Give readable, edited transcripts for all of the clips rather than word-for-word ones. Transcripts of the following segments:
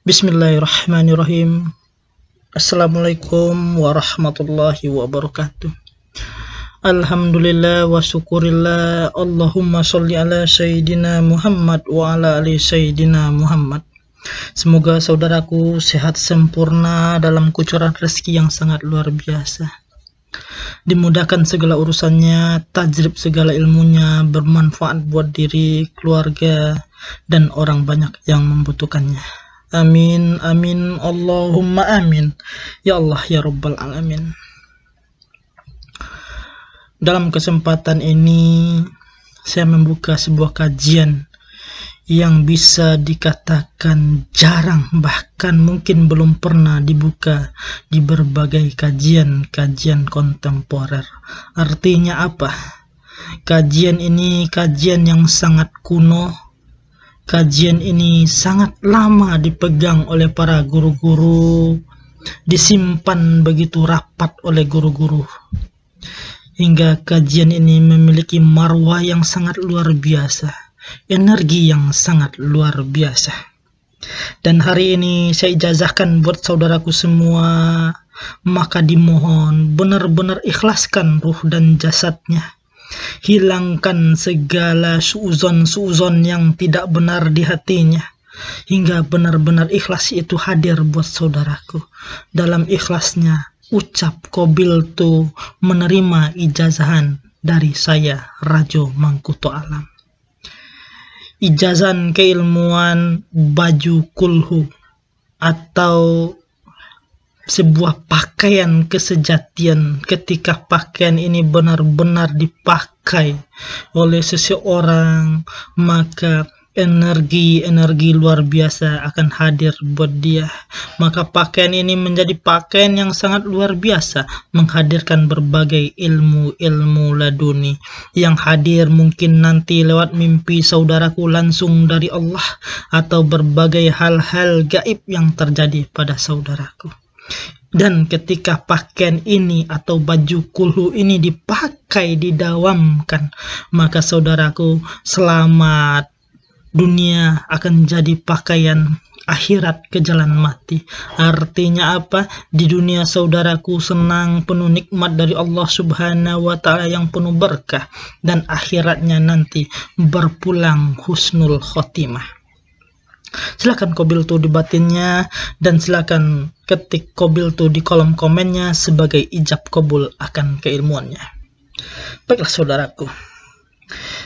Bismillahirrahmanirrahim. Assalamualaikum warahmatullahi wabarakatuh. Alhamdulillah wa syukurillah. Allahumma sholli ala Sayyidina Muhammad wa ala ali Sayyidina Muhammad. Semoga saudaraku sehat sempurna dalam kucuran rezeki yang sangat luar biasa. Dimudahkan segala urusannya, tajrib segala ilmunya, bermanfaat buat diri, keluarga, dan orang banyak yang membutuhkannya. Amin, amin, Allahumma amin. Ya Allah, ya Rabbal Alamin. Dalam kesempatan ini, saya membuka sebuah kajian yang bisa dikatakan jarang, bahkan mungkin belum pernah dibuka di berbagai kajian-kajian kontemporer. Artinya apa? Kajian ini kajian yang sangat kuno. Kajian ini sangat lama dipegang oleh para guru-guru, disimpan begitu rapat oleh guru-guru, hingga kajian ini memiliki marwah yang sangat luar biasa, energi yang sangat luar biasa. Dan hari ini saya ijazahkan buat saudaraku semua, maka dimohon benar-benar ikhlaskan ruh dan jasadnya. Hilangkan segala suuzon-suuzon yang tidak benar di hatinya, hingga benar-benar ikhlas itu hadir buat saudaraku. Dalam ikhlasnya ucap qabil tu menerima ijazahan dari saya, Rajo Mangkuto Alam. Ijazan keilmuan baju kulhu, atau sebuah pakaian kesejatian. Ketika pakaian ini benar-benar dipakai oleh seseorang, maka energi luar biasa akan hadir buat dia. Maka pakaian ini menjadi pakaian yang sangat luar biasa, menghadirkan berbagai ilmu laduni yang hadir mungkin nanti lewat mimpi saudaraku langsung dari Allah, atau berbagai hal-hal gaib yang terjadi pada saudaraku. Dan ketika pakaian ini atau baju kulhu ini dipakai, didawamkan, maka saudaraku selamat. Dunia akan jadi pakaian, akhirat ke jalan mati. Artinya apa? Di dunia saudaraku senang, penuh nikmat dari Allah Subhanahu wa Ta'ala yang penuh berkah, dan akhiratnya nanti berpulang husnul khotimah. Silakan qabil tu di batinnya, dan silakan ketik qabil tu di kolom komennya sebagai ijab qabul akan keilmuannya. Baiklah saudaraku,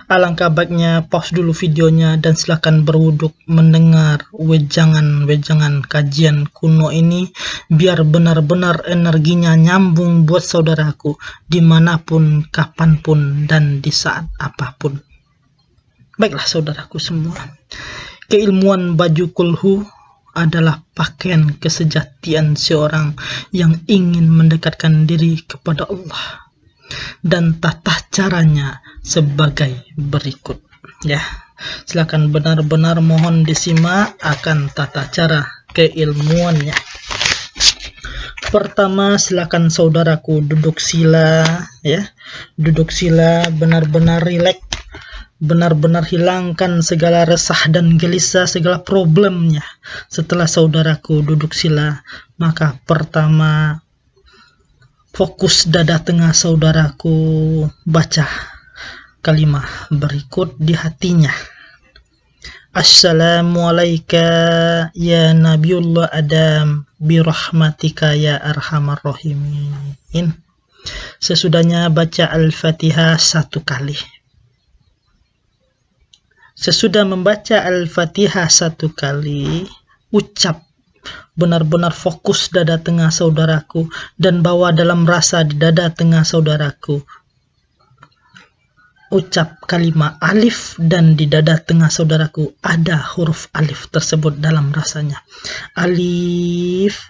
alangkah baiknya pause dulu videonya dan silakan berwuduk mendengar wejangan kajian kuno ini, biar benar-benar energinya nyambung buat saudaraku dimanapun, kapanpun, dan di saat apapun. Baiklah saudaraku semua, keilmuan baju kulhu adalah pakaian kesejatian seorang yang ingin mendekatkan diri kepada Allah, dan tata caranya sebagai berikut. Ya, silakan benar-benar mohon disimak akan tata cara keilmuannya. Pertama, silakan saudaraku duduk sila, ya. Duduk sila, benar-benar rileks. Benar-benar hilangkan segala resah dan gelisah, segala problemnya. Setelah saudaraku duduk sila, maka pertama fokus dada tengah saudaraku, baca kalimat berikut di hatinya. Assalamualaikum ya Nabiullah Adam birahmatika ya arhamar rahimin. Sesudahnya baca Al-Fatihah 1 kali. Sesudah membaca Al-Fatihah 1 kali, ucap, benar-benar fokus dada tengah saudaraku dan bawa dalam rasa di dada tengah saudaraku. Ucap kalimat alif, dan di dada tengah saudaraku ada huruf alif tersebut dalam rasanya. Alif.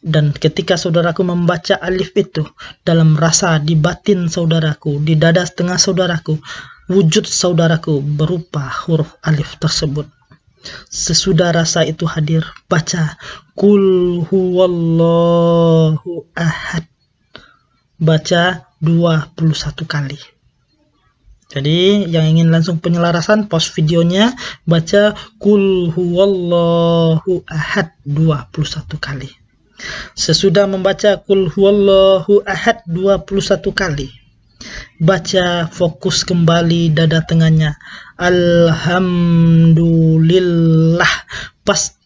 Dan ketika saudaraku membaca alif itu dalam rasa di batin saudaraku, di dada tengah saudaraku, wujud saudaraku berupa huruf alif tersebut. Sesudah rasa itu hadir, baca Qul huwallahu ahad. Baca 21 kali. Jadi yang ingin langsung penyelarasan, pause videonya, baca Qul huwallahu ahad 21 kali. Sesudah membaca Qul huwallahu ahad 21 kali, baca fokus kembali dada tengahnya. Alhamdulillah. Pas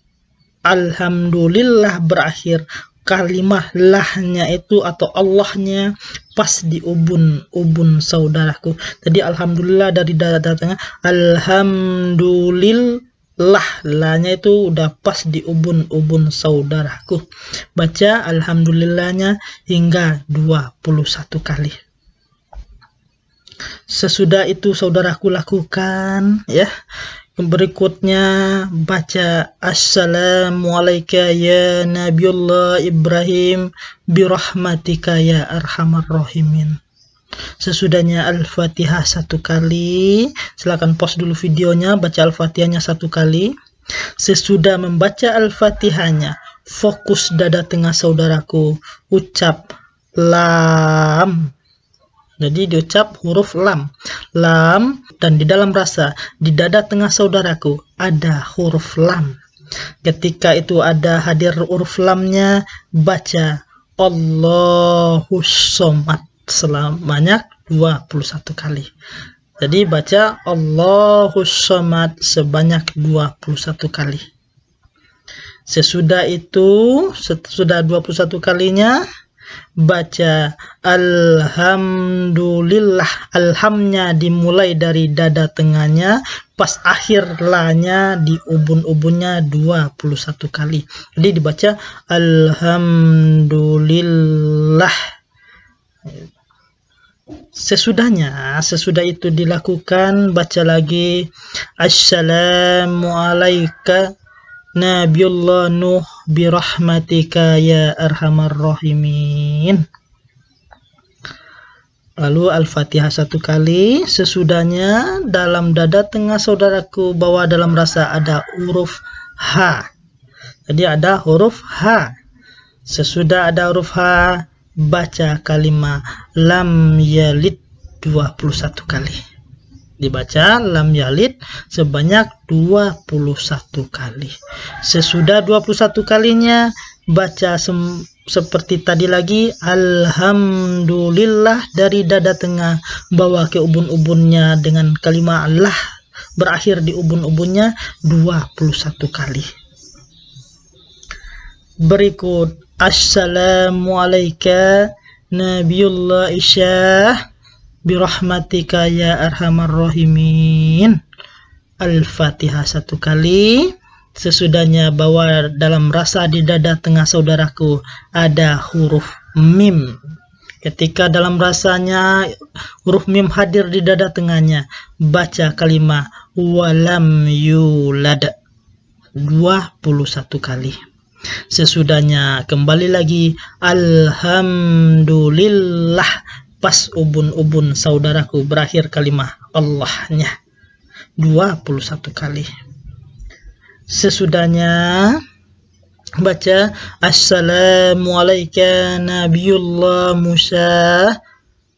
alhamdulillah berakhir, kalimah lahnya itu atau Allahnya pas di ubun saudaraku. Jadi alhamdulillah dari dada tengah, alhamdulillah lahnya itu udah pas di ubun saudaraku. Baca alhamdulillahnya hingga 21 kali. Sesudah itu saudaraku lakukan ya. Berikutnya baca Assalamualaikum ya Nabiullah Ibrahim birahmatika ya arhamar rahimin. Sesudahnya Al-Fatihah 1 kali. Silakan pause dulu videonya, baca Al-Fatihahnya 1 kali. Sesudah membaca Al-Fatihahnya, fokus dada tengah saudaraku, ucap lam. Jadi diucap huruf lam. Lam, dan di dalam rasa di dada tengah saudaraku ada huruf lam. Ketika itu ada hadir huruf lamnya, baca Allahus Somad sebanyak 21 kali. Jadi baca Allahus Somad sebanyak 21 kali. Sesudah itu, sudah 21 kalinya, baca alhamdulillah. Alhamnya dimulai dari dada tengahnya, pas akhir lahnya di ubun-ubunnya 21 kali. Jadi dibaca alhamdulillah. Sesudah itu dilakukan, baca lagi Assalamualaikum Nabiullah Nuh birahmatika ya arhamar rahimin. Lalu Al-Fatihah 1 kali. Sesudahnya dalam dada tengah saudaraku, bawah dalam rasa ada huruf H. Jadi ada huruf H. Sesudah ada huruf H, baca kalimat lam yalid 21 kali. Dibaca lam yalid sebanyak 21 kali. Sesudah 21 kalinya, baca seperti tadi lagi alhamdulillah dari dada tengah bawa ke ubun-ubunnya dengan kalimat lah berakhir di ubun-ubunnya 21 kali. Berikut Assalamualaikum Nabiullah Isyah birahmatika ya arhamar rahimin. Al-Fatihah 1 kali. Sesudahnya bawa dalam rasa di dada tengah saudaraku ada huruf mim. Ketika dalam rasanya huruf mim hadir di dada tengahnya, baca kalimat walam yulad 21 kali. Sesudahnya kembali lagi alhamdulillah, pas ubun-ubun saudaraku berakhir kalimat Allahnya 21 kali. Sesudahnya baca Assalamualaikum Nabiullah Musa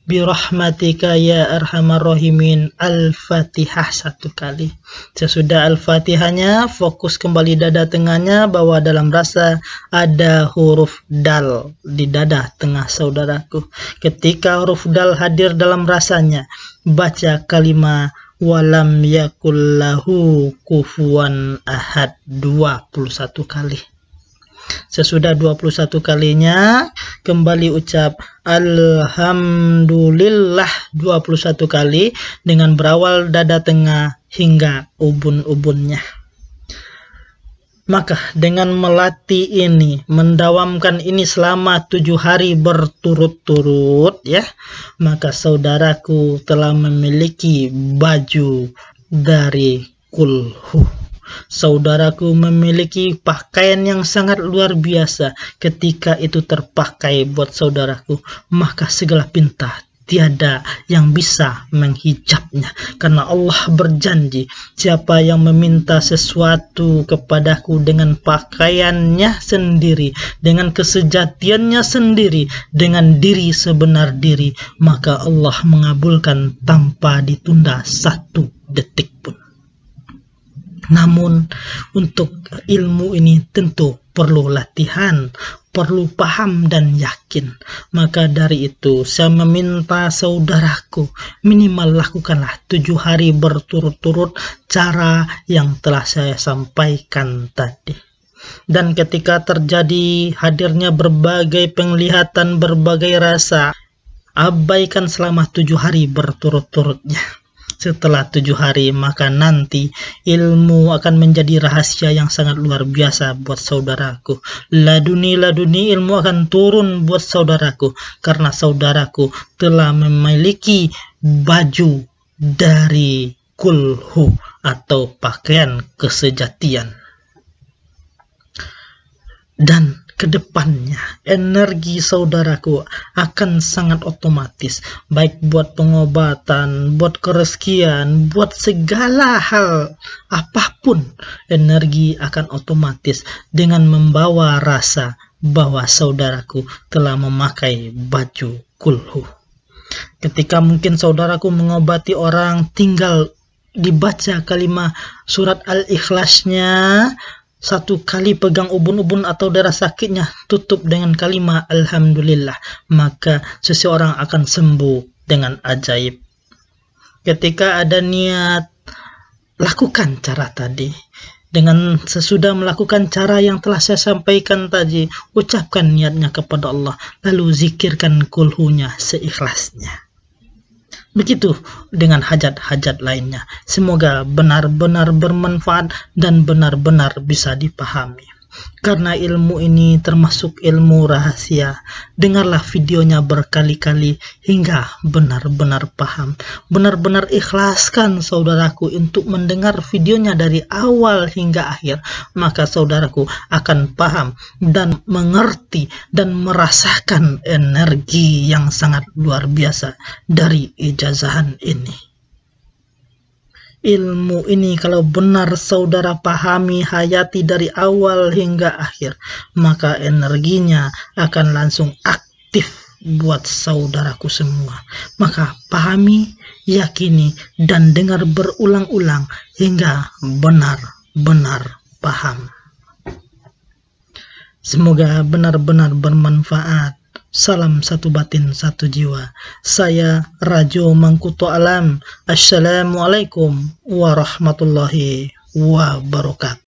birahmatika ya arhamar rahimin. Al-Fatihah 1 kali. Sesudah Al-Fatihahnya, fokus kembali dada tengahnya, bahwa dalam rasa ada huruf dal di dada tengah saudaraku. Ketika huruf dal hadir dalam rasanya, baca kalimat walam yakullahu kufuwan ahad 21 kali. Sesudah 21 kalinya, kembali ucap alhamdulillah 21 kali dengan berawal dada tengah hingga ubun-ubunnya. Maka dengan melatih ini, mendawamkan ini selama 7 hari berturut-turut ya, maka saudaraku telah memiliki baju dari kulhu. Saudaraku memiliki pakaian yang sangat luar biasa. Ketika itu terpakai buat saudaraku, maka segala pinta tiada yang bisa menghijabnya, karena Allah berjanji, siapa yang meminta sesuatu kepadaku dengan pakaiannya sendiri, dengan kesejatiannya sendiri, dengan diri sebenar diri, maka Allah mengabulkan tanpa ditunda satu detik pun. Namun untuk ilmu ini tentu perlu latihan, perlu paham dan yakin. Maka dari itu saya meminta saudaraku minimal lakukanlah 7 hari berturut-turut cara yang telah saya sampaikan tadi. Dan ketika terjadi hadirnya berbagai penglihatan, berbagai rasa, abaikan selama 7 hari berturut-turutnya. Setelah 7 hari, maka nanti ilmu akan menjadi rahasia yang sangat luar biasa buat saudaraku. Laduni ilmu akan turun buat saudaraku, karena saudaraku telah memiliki baju dari kulhu atau pakaian kesejatian. Dan kedepannya energi saudaraku akan sangat otomatis, baik buat pengobatan, buat kereskian, buat segala hal apapun, energi akan otomatis dengan membawa rasa bahwa saudaraku telah memakai baju kulhu. Ketika mungkin saudaraku mengobati orang, tinggal dibaca kalimat surat Al-Ikhlasnya, 1 kali pegang ubun-ubun atau darah sakitnya, tutup dengan kalimat Alhamdulillah, maka seseorang akan sembuh dengan ajaib. Ketika ada niat, lakukan cara tadi. Dengan sesudah melakukan cara yang telah saya sampaikan tadi, ucapkan niatnya kepada Allah, lalu zikirkan kulhunya seikhlasnya. Begitu dengan hajat-hajat lainnya. Semoga benar-benar bermanfaat dan benar-benar bisa dipahami. Karena ilmu ini termasuk ilmu rahasia, dengarlah videonya berkali-kali hingga benar-benar paham. Benar-benar ikhlaskan saudaraku untuk mendengar videonya dari awal hingga akhir, maka saudaraku akan paham dan mengerti dan merasakan energi yang sangat luar biasa dari ijazahan ini. Ilmu ini kalau benar saudara pahami, hayati dari awal hingga akhir, maka energinya akan langsung aktif buat saudaraku semua. Maka pahami, yakini, dan dengar berulang-ulang hingga benar-benar paham. Semoga benar-benar bermanfaat. Salam satu batin satu jiwa. Saya Rajo Mangkuto Alam. Assalamualaikum warahmatullahi wabarakatuh.